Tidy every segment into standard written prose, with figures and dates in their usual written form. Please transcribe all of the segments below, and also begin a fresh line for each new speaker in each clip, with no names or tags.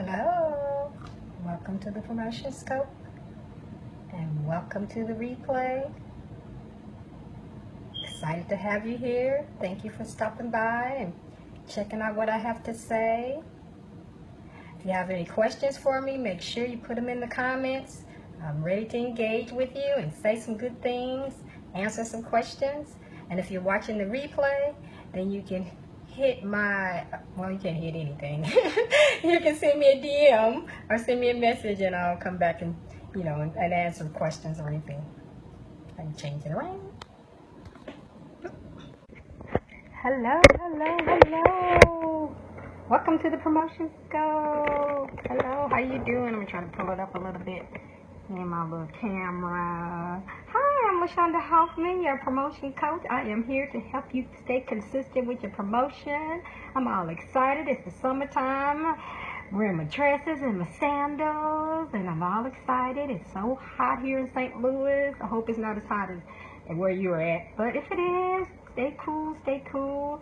Hello, welcome to the Promotion Scope and welcome to the replay. Excited to have you here. Thank you for stopping by and checking out what I have to say. If you have any questions for me, make sure you put them in the comments. I'm ready to engage with you and say some good things, answer some questions. And if you're watching the replay, then you can hit my, well, you can't hit anything. You can send me a DM or send me a message and I'll come back and, and answer questions or anything. I can change it around. Hello. Welcome to the Promotion Scope. Hello, how you doing? I'm trying to pull it up a little bit in my little camera. Hi, I'm LaShonda Hoffman, your promotion coach. I am here to help you stay consistent with your promotion. I'm all excited. It's the summertime. Wearing my dresses and my sandals, and I'm all excited. It's so hot here in St. Louis. I hope it's not as hot as where you're at, but if it is, stay cool.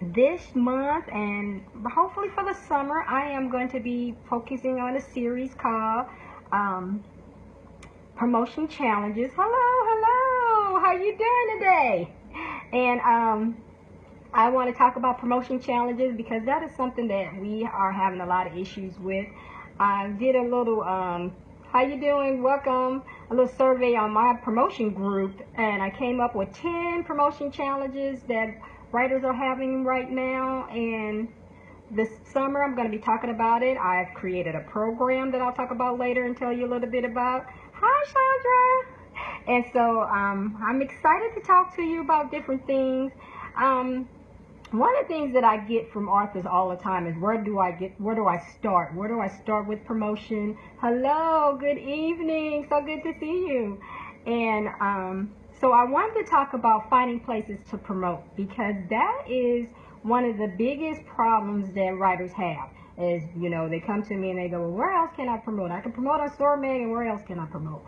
This month and hopefully for the summer, I am going to be focusing on a series called Promotion Challenges. Hello, how you doing today? And I want to talk about promotion challenges because that is something that we are having a lot of issues with. I did a little how you doing? Welcome. A little survey on my promotion group, and I came up with 10 promotion challenges that writers are having right now. And this summer I'm going to be talking about it. I've created a program that I'll talk about later and tell you a little bit about. Hi, Chandra. And so I'm excited to talk to you about different things. One of the things that I get from authors all the time is where do I start? Where do I start with promotion? Hello, good evening. So good to see you. And so I wanted to talk about finding places to promote because that is one of the biggest problems that writers have. Is, they come to me and they go, well, where else can I promote? I can promote on StoryMag, and where else can I promote?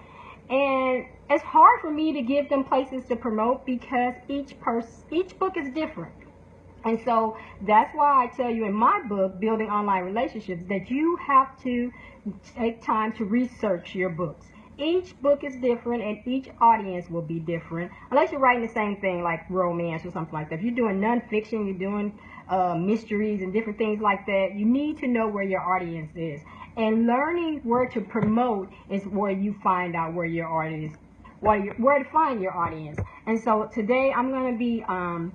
And it's hard for me to give them places to promote because each book is different. And so that's why I tell you in my book, Building Online Relationships, that you have to take time to research your books. Each book is different and each audience will be different. Unless you're writing the same thing like romance or something like that. If you're doing nonfiction, you're doing mysteries and different things like that, you need to know where your audience is. And learning where to promote is where you find out where your audience where to find your audience. And so today I'm going to be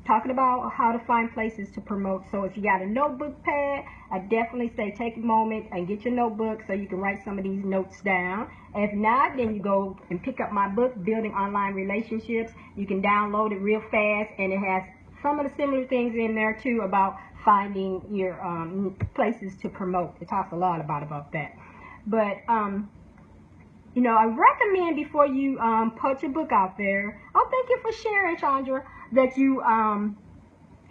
talking about how to find places to promote. So if you got a notebook pad, I definitely say take a moment and get your notebook so you can write some of these notes down. If not, then you go and pick up my book, Building Online Relationships. You can download it real fast, and it has some of the similar things in there too about finding your places to promote. It talks a lot about that. But I recommend before you put your book out there, thank you for sharing, Chandra, that you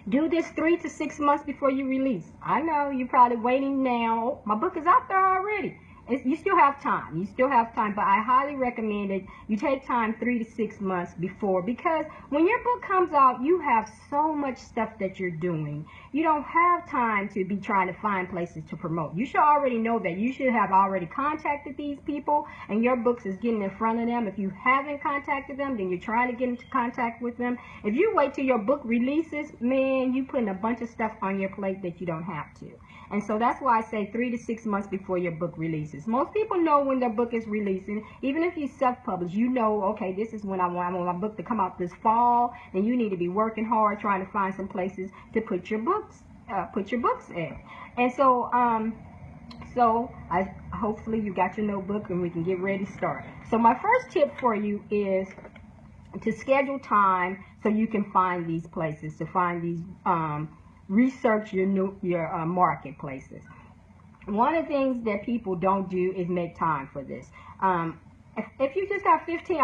do this 3 to 6 months before you release. I know you're probably waiting now. My book is out there already. You still have time. But I highly recommend that you take time 3 to 6 months before, because when your book comes out, you have so much stuff that you're doing. You don't have time to be trying to find places to promote. You should already know that. You should have already contacted these people, and your books is getting in front of them. If you haven't contacted them, then you're trying to get into contact with them. If you wait till your book releases, man, you're putting a bunch of stuff on your plate that you don't have to. And so that's why I say 3 to 6 months before your book releases. Most people know when their book is releasing. Even if you self-publish, you know, okay, this is when I want my book to come out this fall, and you need to be working hard trying to find some places to put your books in. And so, hopefully you got your notebook and we can get ready to start. So my first tip for you is to schedule time so you can find these places, to find these research your marketplaces. One of the things that people don't do is make time for this. If you just got 15,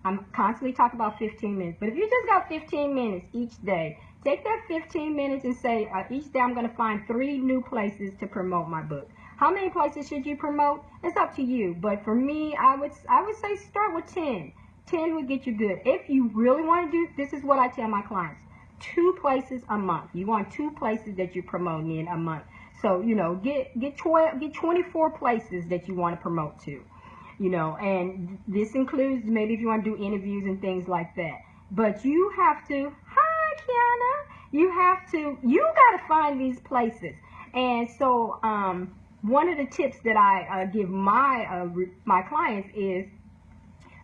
I'm constantly talking about 15 minutes, but if you just got 15 minutes each day, take that 15 minutes and say, each day I'm going to find 3 new places to promote my book. How many places should you promote? It's up to you, but for me, I would say start with 10. 10 would get you good. If you really want to do, this is what I tell my clients, 2 places a month. You want 2 places that you're promoting in a month. So, get 24 places that you want to promote to, and this includes maybe if you want to do interviews and things like that. But you have to, hi, Kiana, you got to find these places. And so, one of the tips that I give my clients is,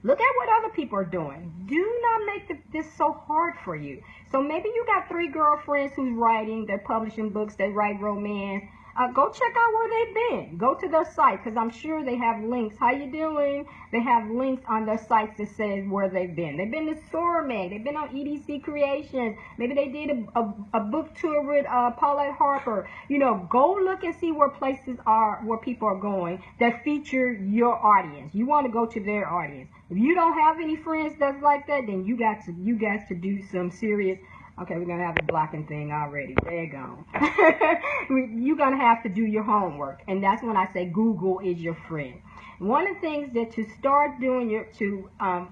look at what other people are doing. Do not make this so hard for you. So maybe you got 3 girlfriends who's writing, they're publishing books, they write romance. Go check out where they've been. Go to their site, because I'm sure they have links. How you doing? They have links on their sites that says where they've been. They've been to Sorameg. They've been on EDC Creations. Maybe they did a book tour with Paulette Harper. Go look and see where places are, where people are going that feature your audience. You want to go to their audience. If you don't have any friends that's like that, then you got to do some serious. Okay, we're going to have the blocking thing already. There you go. You're going to have to do your homework. And that's when I say Google is your friend. One of the things that to start doing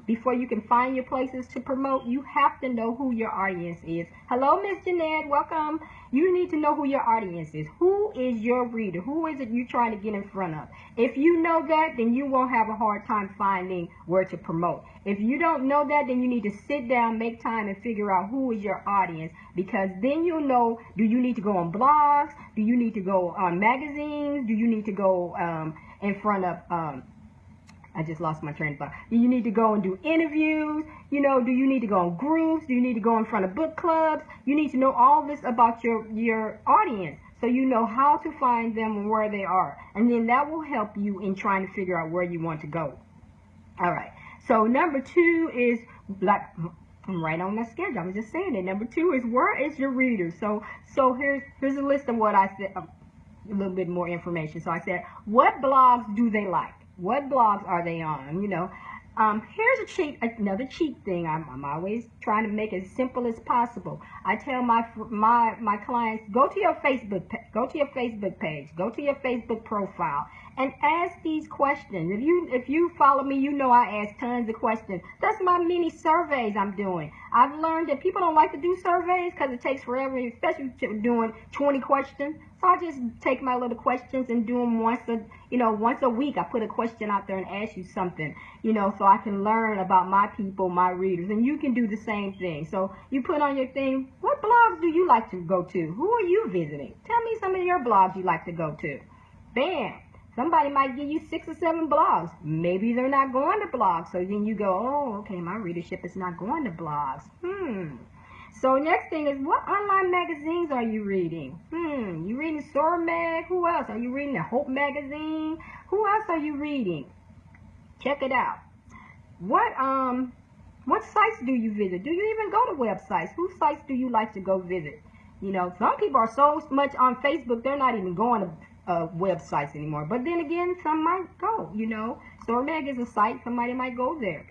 before you can find your places to promote, you have to know who your audience is. Hello, Miss Jeanette. Welcome. You need to know who your audience is. Who is your reader? Who is it you're trying to get in front of? If you know that, then you won't have a hard time finding where to promote. If you don't know that, then you need to sit down, make time, and figure out who is your audience, because then you'll know, do you need to go on blogs? Do you need to go on magazines? Do you need to go in front of, I just lost my train of thought. Do you need to go and do interviews? Do you need to go on groups? Do you need to go in front of book clubs? You need to know all this about your audience, so you know how to find them and where they are. And then that will help you in trying to figure out where you want to go. All right. So number 2 is, like, I'm right on my schedule. I was just saying it. Number 2 is, where is your reader? So here's a list of what I said, a little bit more information. So I said, what blogs do they like? What blogs are they on? Here's another cheat thing. I'm always trying to make it as simple as possible. I tell my clients, go to your Facebook page, go to your Facebook profile, and ask these questions. If you follow me, you know I ask tons of questions. That's my mini surveys I'm doing. I've learned that people don't like to do surveys because it takes forever, especially doing 20 questions. So I just take my little questions and do them once a week. I put a question out there and ask you something, so I can learn about my people, my readers, and you can do the same thing. So you put on your thing, what blogs do you like to go to? Who are you visiting? Tell me some of your blogs you like to go to. Bam. Somebody might give you 6 or 7 blogs. Maybe they're not going to blogs. So then you go, oh, okay, my readership is not going to blogs. So next thing is, what online magazines are you reading? You reading Sorameg? Who else? Are you reading the Hope magazine? Who else are you reading? Check it out. What sites do you visit? Do you even go to websites? Whose sites do you like to go visit? Some people are so much on Facebook, they're not even going to websites anymore. But then again, some might go, Sorameg is a site, somebody might go there.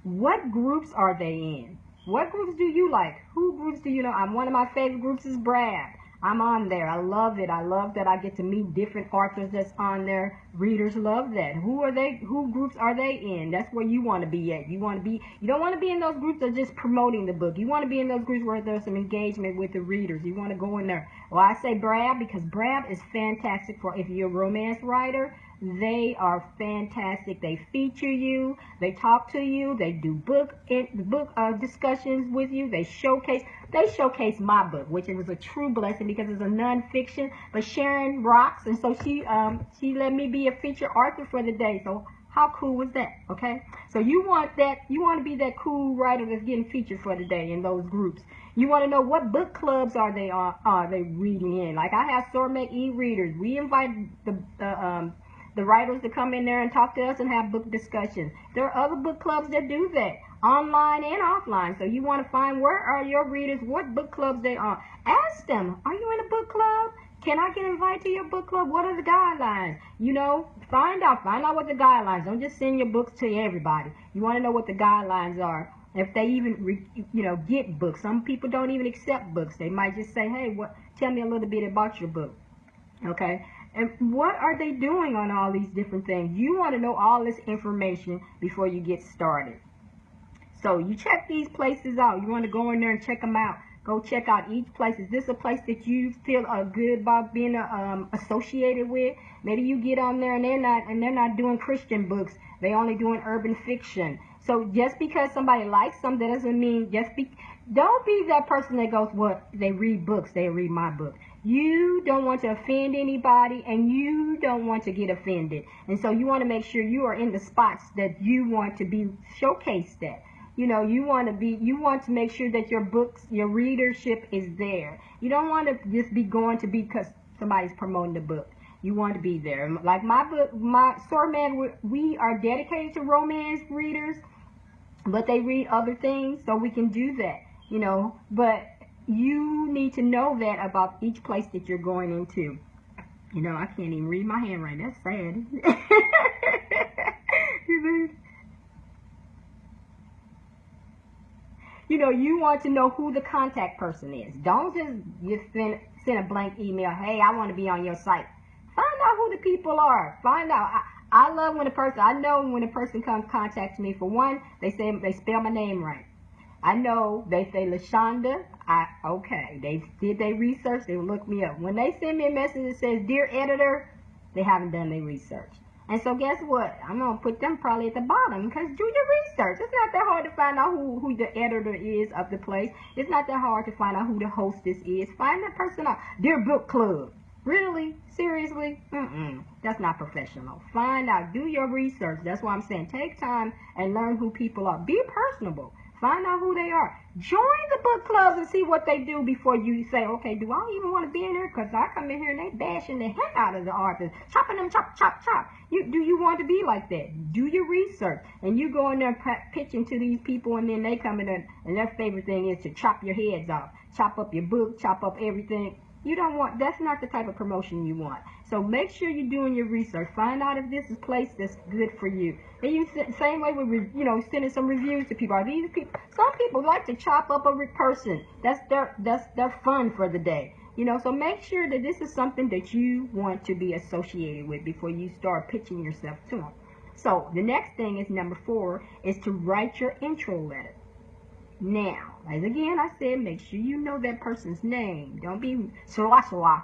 What groups are they in? What groups do you like? Who groups do you know? One of my favorite groups is Brad. I'm on there. I love it. I love that I get to meet different authors that's on there. Readers love that. Who are they? Who groups are they in? That's where you want to be at. You don't want to be in those groups that are just promoting the book. You want to be in those groups where there's some engagement with the readers. You want to go in there. Well, I say Brad because Brad is fantastic for if you're a romance writer. They are fantastic. They feature you. They talk to you. They do book discussions with you. They showcase my book, which was a true blessing because it's a nonfiction. But Sharon rocks, and so she let me be a featured author for the day. So how cool was that? Okay. So you want to be that cool writer that's getting featured for the day in those groups. You want to know what book clubs are they reading in? Like I have Sorameg e-readers. We invite the writers to come in there and talk to us and have book discussions. There are other book clubs that do that, online and offline. So you want to find where are your readers, what book clubs they are. Ask them, are you in a book club? Can I get invited to your book club? What are the guidelines? Find out what the guidelines. Don't just send your books to everybody. You want to know what the guidelines are. If they even, get books. Some people don't even accept books. They might just say, hey, tell me a little bit about your book. Okay. And what are they doing on all these different things? You want to know all this information before you get started. So you check these places out. You want to go in there and check them out. Go check out each place. Is this a place that you feel good about being associated with? Maybe you get on there and they're not doing Christian books. They only doing urban fiction. So just because somebody likes something, that doesn't mean don't be that person that goes, well, they read books, they read my book. You don't want to offend anybody, and you don't want to get offended. And so you want to make sure you are in the spots that you want to be showcased at. You know, you want to make sure that your books, your readership is there. You don't want to just be going to be because somebody's promoting the book. You want to be there. Like my book, Sword Man, we are dedicated to romance readers, but they read other things, so we can do that, you know. But you need to know that about each place that you're going into. You know, I can't even read my handwriting. That's sad. You know, you want to know who the contact person is. Don't just send a blank email. Hey, I want to be on your site. Find out who the people are. Find out. I love when I know when a person comes contact me. For one, they spell my name right. I know they say LaShonda. Okay. They did their research. They look me up. When they send me a message that says, Dear Editor, they haven't done their research. And so guess what? I'm going to put them probably at the bottom because do your research. It's not that hard to find out who the editor is of the place. It's not that hard to find out who the hostess is. Find that person out. Dear Book Club. Really? Seriously? That's not professional. Find out. Do your research. That's why I'm saying take time and learn who people are. Be personable. Find out who they are. Join the book clubs and see what they do before you say, okay, do I even want to be in here? Because I come in here and they bashing the heck out of the authors. Chopping them, chop, chop, chop. Do you want to be like that? Do your research. And you go in there pitching to these people and then they come in and their favorite thing is to chop your heads off. Chop up your book, chop up everything. You don't want, that's not the type of promotion you want. So make sure you're doing your research. Find out if this is a place that's good for you. And you same way with, you know, sending some reviews to people. Are these people? Some people like to chop up a person. That's their fun for the day. You know, so make sure that this is something that you want to be associated with before you start pitching yourself to them. So the next thing is number 4 is to write your intro letter. Now, as again I said, make sure you know that person's name. Don't be swah.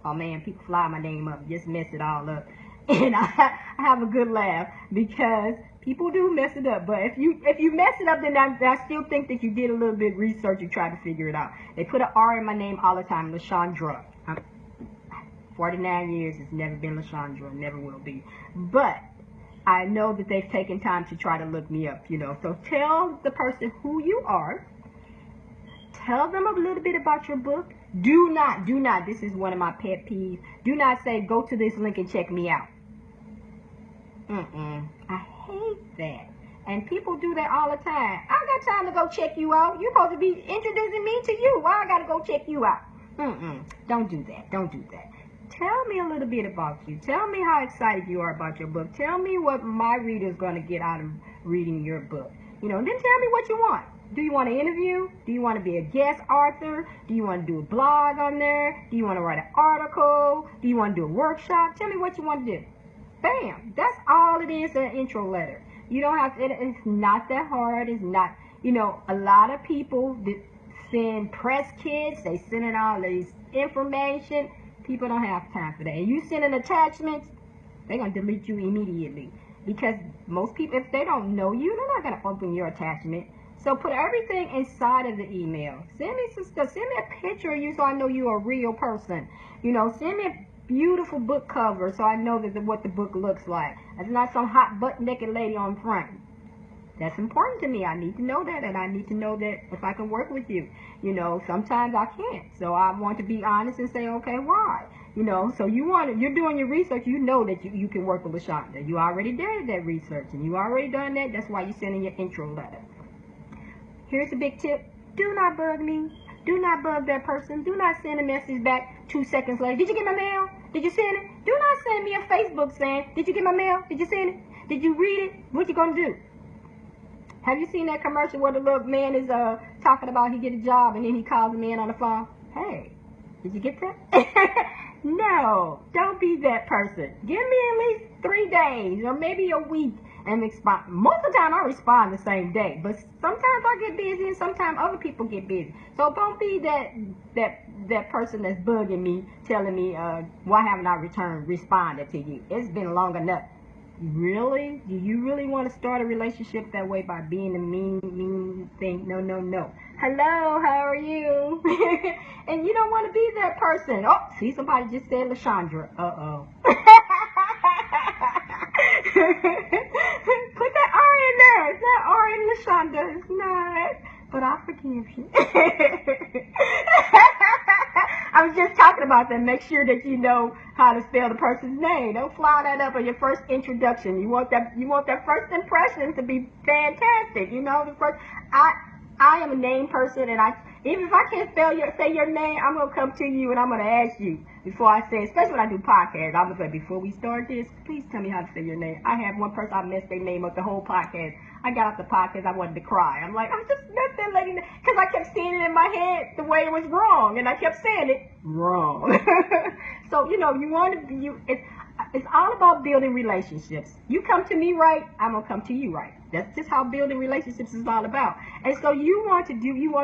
Oh man, people fly my name up, just mess it all up. And I have a good laugh because people do mess it up. But if you mess it up, then I still think that you did a little bit of research and tried to figure it out. They put an R in my name all the time, LaShondra. 49 years, it's never been LaShondra, never will be. But I know that they've taken time to try to look me up, you know. So tell the person who you are. Tell them a little bit about your book. Do not, this is one of my pet peeves. Do not say, go to this link and check me out. I hate that. And people do that all the time. I got time to go check you out. You're supposed to be introducing me to you. Why I got to go check you out? Don't do that. Don't do that. Tell me a little bit about you. Tell me how excited you are about your book. Tell me what my reader's going to get out of reading your book. You know, then tell me what you want. Do you want to interview? Do you want to be a guest author? Do you want to do a blog on there? Do you want to write an article? Do you want to do a workshop? Tell me what you want to do. Bam. That's all it is, an intro letter. You don't have to, it's not that hard. It's not, you know, a lot of people send press kits. They send in all these information. People don't have time for that. And you send in attachments, they're going to delete you immediately. Because most people, if they don't know you, they're not going to open your attachment. So put everything inside of the email. Send me some stuff. Send me a picture of you so I know you're a real person. You know, send me a beautiful book cover so I know that what the book looks like. It's not some hot butt naked lady on front. That's important to me. I need to know that, and I need to know that if I can work with you. You know, sometimes I can't. So I want to be honest and say, okay, why? You know, so you're doing your research. You know that you can work with LaShonda. You already did that research, and you already done that. That's why you're sending your intro letter. Here's a big tip. Do not bug me. Do not bug that person. Do not send a message back 2 seconds later. Did you get my mail? Did you send it? Do not send me a Facebook saying, did you get my mail? Did you send it? Did you read it? What you going to do? Have you seen that commercial where the little man is talking about he get a job and then he calls the man on the phone? Hey, Did you get that? No, don't be that person. Give me at least 3 days or maybe a week and respond. Most of the time I respond the same day, but sometimes I get busy and sometimes other people get busy. So don't be that person that's bugging me, telling me why haven't I responded to you? It's been long enough. Really? Do you really want to start a relationship that way by being a mean thing? No, no, no. Hello, how are you? And you don't want to be that person. Oh, see, somebody just said LaShondra. Uh-oh. Put that R in there. It's not R in LaShondra. It's not. But I forgive you. I was just talking about that. Make sure that you know how to spell the person's name. Don't fly that up on your first introduction. You want that first impression to be fantastic. You know, I am a name person, and even if I can't say your name, I'm gonna come to you and I'm gonna ask you before I say, especially when I do podcasts. I'm gonna say, before we start this, please tell me how to say your name. I have one person, I messed their name up the whole podcast. I got off the podcast, I wanted to cry. I'm like, I just messed that lady, because I kept seeing it in my head the way it was wrong, and I kept saying it wrong. So, you know, you want to, it's all about building relationships. You come to me right, I'm going to come to you right. That's just how building relationships is all about. And so you want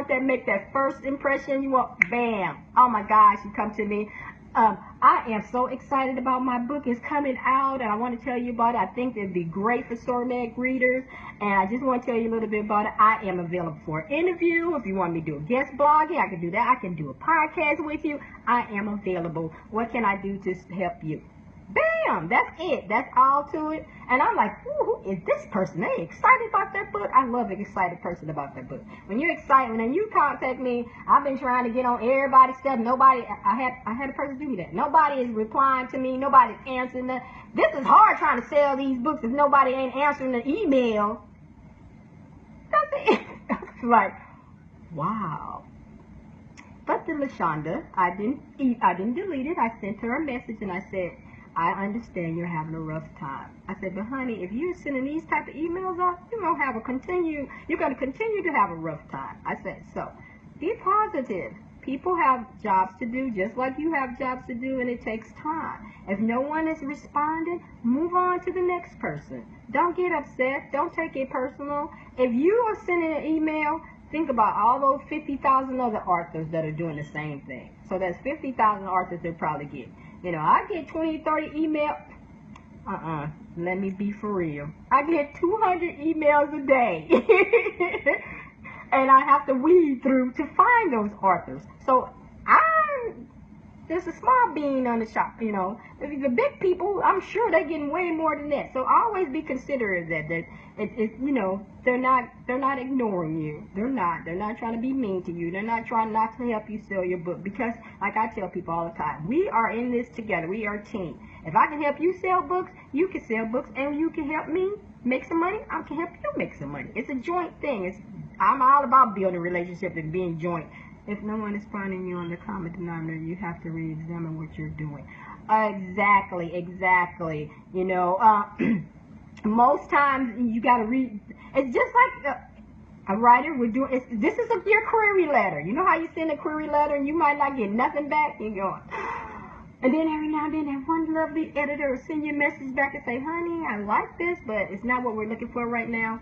that, make that first impression. You want, bam, oh my gosh, you come to me. I am so excited about my book. It's coming out, and I want to tell you about it. I think it'd be great for SORMED readers, and I just want to tell you a little bit about it. I am available for an interview. If you want me to do a guest blogging, I can do that. I can do a podcast with you. I am available. What can I do to help you? Bam! That's it. That's all to it. And I'm like, who is this person? They excited about that book? I love an excited person about that book. When you're excited, when you contact me, I've been trying to get on everybody's stuff. Nobody, I had a person do me that. Nobody is replying to me. Nobody's answering that. This is hard trying to sell these books if nobody ain't answering the email. That's it. It's like, wow. But the LaShondra, I didn't delete it. I sent her a message and I said, I understand you're having a rough time. I said, but honey, if you're sending these type of emails out, you're going to continue to have a rough time. I said, so be positive. People have jobs to do just like you have jobs to do, and it takes time. If no one is responding, move on to the next person. Don't get upset. Don't take it personal. If you are sending an email, think about all those 50,000 other authors that are doing the same thing. So that's 50,000 authors they'll probably get. You know, I get 20, 30 emails. Let me be for real. I get 200 emails a day. And I have to weed through to find those authors. So there's a small bean on the shop, you know. The big people, I'm sure they're getting way more than that. So always be considerate that you know, they're not ignoring you. They're not trying to be mean to you. They're not trying not to help you sell your book, because like I tell people all the time, we are in this together. We are a team. If I can help you sell books, you can sell books, and you can help me make some money, I can help you make some money. It's a joint thing. I'm all about building relationships and being joint. If no one is finding you on the common denominator, you have to re-examine what you're doing. Exactly. You know, most times you got to read. It's just like a writer would do. This is your query letter. You know how you send a query letter and you might not get nothing back? You're going, and then every now and then that one lovely editor will send you a message back and say, honey, I like this, but it's not what we're looking for right now.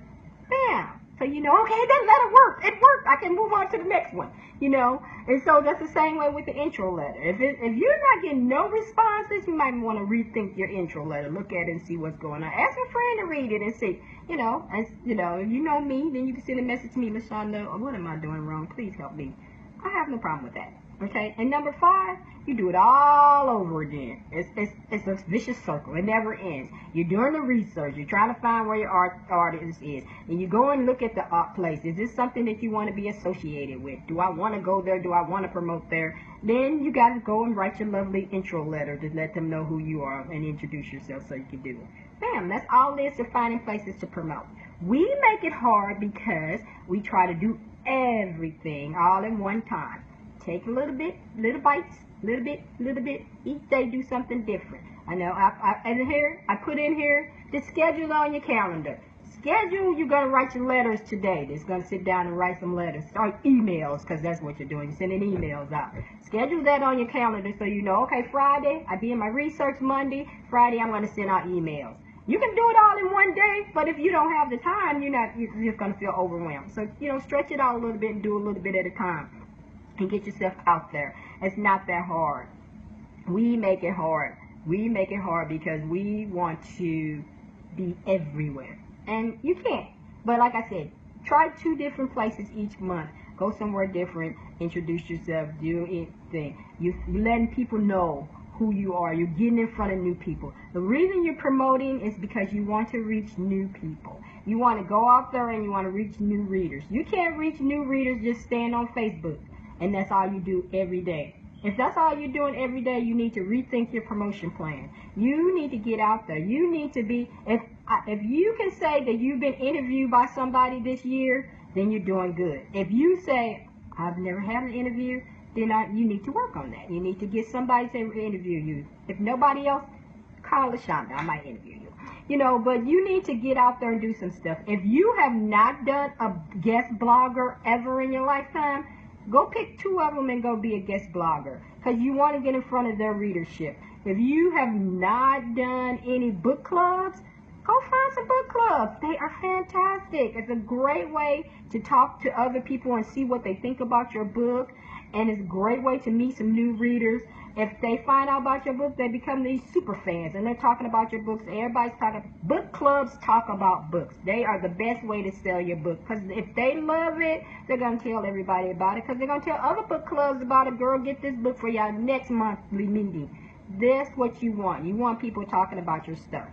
Bam. So, you know, okay, that letter worked. It worked. I can move on to the next one, you know. And so that's the same way with the intro letter. If you're not getting no responses, you might want to rethink your intro letter. Look at it and see what's going on. Ask a friend to read it and see, you know. And, you know, if you know me, then you can send a message to me, LaShondra, what am I doing wrong? Please help me. I have no problem with that. Okay, and number 5, you do it all over again. It's a vicious circle. It never ends. You're doing the research. You're trying to find where your artist is. And you go and look at the art place. Is this something that you want to be associated with? Do I want to go there? Do I want to promote there? Then you got to go and write your lovely intro letter to let them know who you are and introduce yourself so you can do it. Bam, that's all there is to finding places to promote. We make it hard because we try to do everything all in one time. Take a little bit, little bites, little bit. Each day do something different. I know. I put in here the schedule on your calendar. Schedule, you're going to write your letters today. Just going to sit down and write some letters. Or emails, because that's what you're doing. You're sending emails out. Schedule that on your calendar so you know, okay, Friday, I did my research Monday. Friday, I'm going to send out emails. You can do it all in one day, but if you don't have the time, you're just going to feel overwhelmed. So, stretch it out a little bit and do a little bit at a time. And get yourself out there. It's not that hard. We make it hard. We make it hard because we want to be everywhere. And you can't. But like I said, try 2 different places each month. Go somewhere different. Introduce yourself. Do anything. You're letting people know who you are. You're getting in front of new people. The reason you're promoting is because you want to reach new people. You want to go out there and you want to reach new readers. You can't reach new readers just staying on Facebook. And that's all you do every day. If that's all you're doing every day, you need to rethink your promotion plan. You need to get out there. You need to be, if you can say that you've been interviewed by somebody this year, then you're doing good. If you say, I've never had an interview, then you need to work on that. You need to get somebody to interview you. If nobody else, call LaShonda. I might interview you. But you need to get out there and do some stuff. If you have not done a guest blogger ever in your lifetime, go pick 2 of them and go be a guest blogger because you want to get in front of their readership. If you have not done any book clubs, go find some book clubs. They are fantastic. It's a great way to talk to other people and see what they think about your book. And it's a great way to meet some new readers. If they find out about your book, they become these super fans and they're talking about your books. Everybody's talking. Book clubs talk about books. They are the best way to sell your book because if they love it, they're going to tell everybody about it because they're going to tell other book clubs about it. Girl, get this book for your next monthly meeting. That's what you want. You want people talking about your stuff.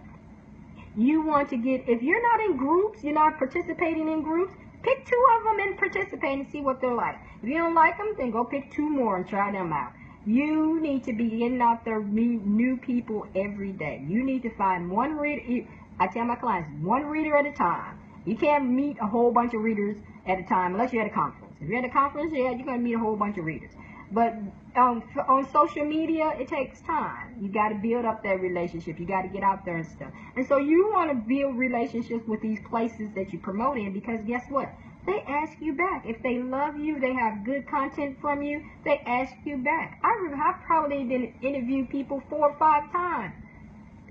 You want to get, if you're not in groups, you're not participating in groups, pick 2 of them and participate and see what they're like. If you don't like them, then go pick 2 more and try them out. You need to be getting out there, meet new people every day. You need to find 1 reader. I tell my clients, 1 reader at a time. You can't meet a whole bunch of readers at a time unless you're at a conference. If you're at a conference, yeah, you're going to meet a whole bunch of readers. But on social media, it takes time. You got to build up that relationship. You got to get out there and stuff. And so you want to build relationships with these places that you promote in because guess what? They ask you back. If they love you, they have good content from you, they ask you back. I've probably been interviewed people 4 or 5 times.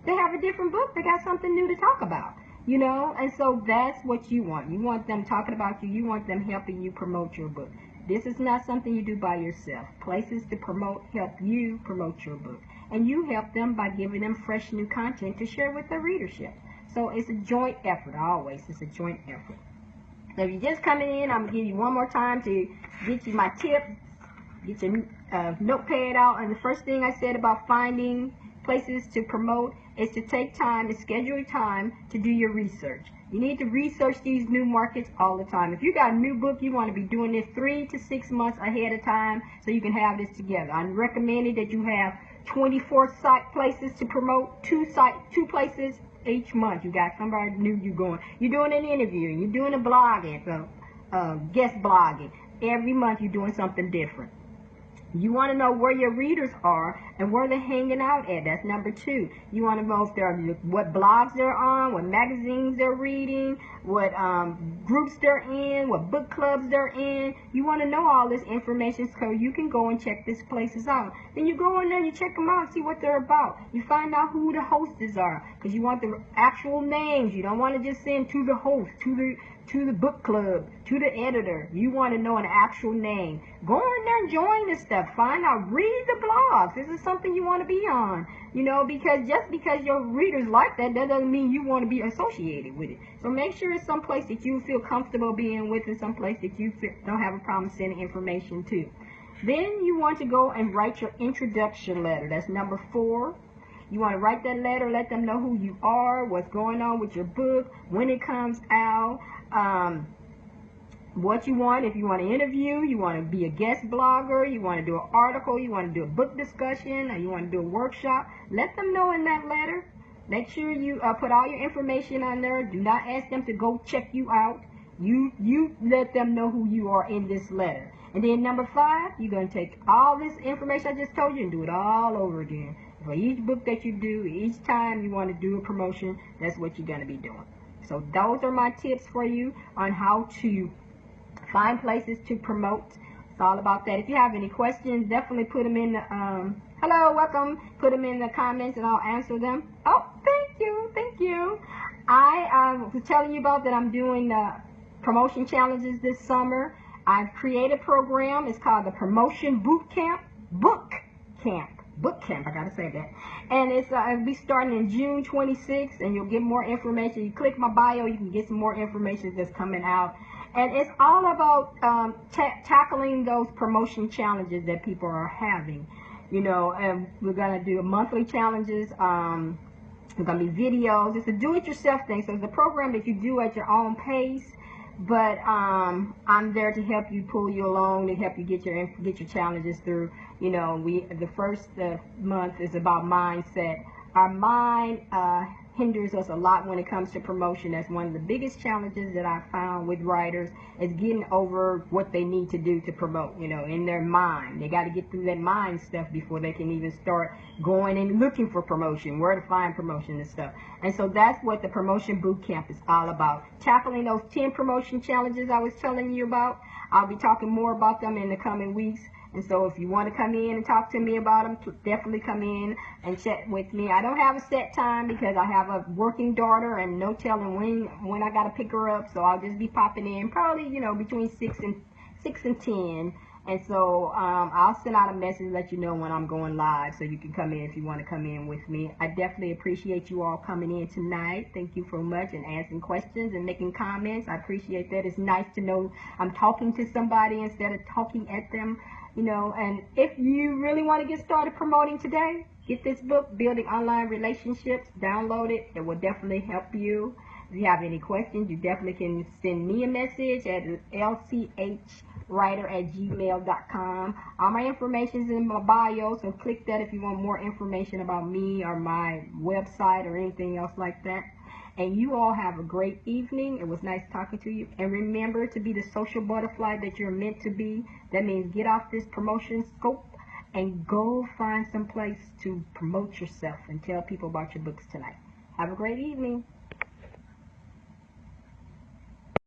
They have a different book. They got something new to talk about, And so that's what you want. You want them talking about you. You want them helping you promote your book. This is not something you do by yourself. Places to promote help you promote your book. And you help them by giving them fresh new content to share with their readership. So it's a joint effort. Always, it's a joint effort. So if you're just coming in, I'm going to give you one more time to get you my tips. Get your notepad out. And the first thing I said about finding places to promote is to take time and schedule time to do your research. You need to research these new markets all the time. If you got a new book, you want to be doing this 3 to 6 months ahead of time so you can have this together. I'm recommending that you have 24 site places to promote, 2 places each month. You got somebody new you're doing an interview, you're doing a blogging, guest blogging. Every month you're doing something different. You want to know where your readers are and where they're hanging out at. That's number 2. You want to know if what blogs they're on, what magazines they're reading, what groups they're in, what book clubs they're in. You want to know all this information so you can go and check these places out. Then you go in there and you check them out and see what they're about. You find out who the hosts are because you want the actual names. You don't want to just send to the host, to the book club, to the editor. You want to know an actual name. Go in there and join this stuff. Find out, read the blogs. This is something you want to be on. Because just because your readers like that doesn't mean you want to be associated with it. So make sure it's someplace that you feel comfortable being with and someplace that you don't have a problem sending information to. Then you want to go and write your introduction letter. That's number 4. You want to write that letter, let them know who you are, what's going on with your book, when it comes out, what you want. If you want to interview, you want to be a guest blogger, you want to do an article, you want to do a book discussion, or you want to do a workshop, let them know in that letter. Make sure you put all your information on there. Do not ask them to go check you out. You let them know who you are in this letter. And then number 5, you're going to take all this information I just told you and do it all over again. For each book that you do, each time you want to do a promotion, that's what you're going to be doing. So those are my tips for you on how to find places to promote. It's all about that. If you have any questions, definitely put them in the, hello, welcome. Put them in the comments and I'll answer them. Oh, thank you. Thank you. I was telling you about that I'm doing promotion challenges this summer. I've created a program. It's called the Promotion Boot Camp. Boot Camp, I gotta say that. And it'll be starting in June 26th, and you'll get more information. You click my bio, you can get some more information that's coming out. And it's all about tackling those promotion challenges that people are having. You know, and we're gonna do monthly challenges. There's gonna be videos. It's a do-it-yourself thing, so it's a program that you do at your own pace. But I'm there to help you, pull you along, to help you get your challenges through. You know, the first month is about mindset. Our mind hinders us a lot when it comes to promotion. That's one of the biggest challenges that I found with writers, is getting over what they need to do to promote. You know, in their mind, they got to get through that mind stuff before they can even start going and looking for promotion, where to find promotion and stuff. And so that's what the Promotion Boot Camp is all about, tackling those 10 promotion challenges I was telling you about. I'll be talking more about them in the coming weeks. And so if you want to come in and talk to me about them, definitely come in and chat with me. I don't have a set time because I have a working daughter and no telling when I got to pick her up. So I'll just be popping in probably, you know, between 6 and 10. And so I'll send out a message, let you know when I'm going live, so you can come in if you want to come in with me. I definitely appreciate you all coming in tonight. Thank you so much, and asking questions and making comments. I appreciate that. It's nice to know I'm talking to somebody instead of talking at them. You know, and if you really want to get started promoting today, get this book, Building Online Relationships. Download it. It will definitely help you. If you have any questions, you definitely can send me a message at lchwriter@gmail.com. All my information is in my bio, so click that if you want more information about me or my website or anything else like that. And you all have a great evening. It was nice talking to you. And remember to be the social butterfly that you're meant to be. That means get off this promotion scope and go find some place to promote yourself and tell people about your books tonight. Have a great evening.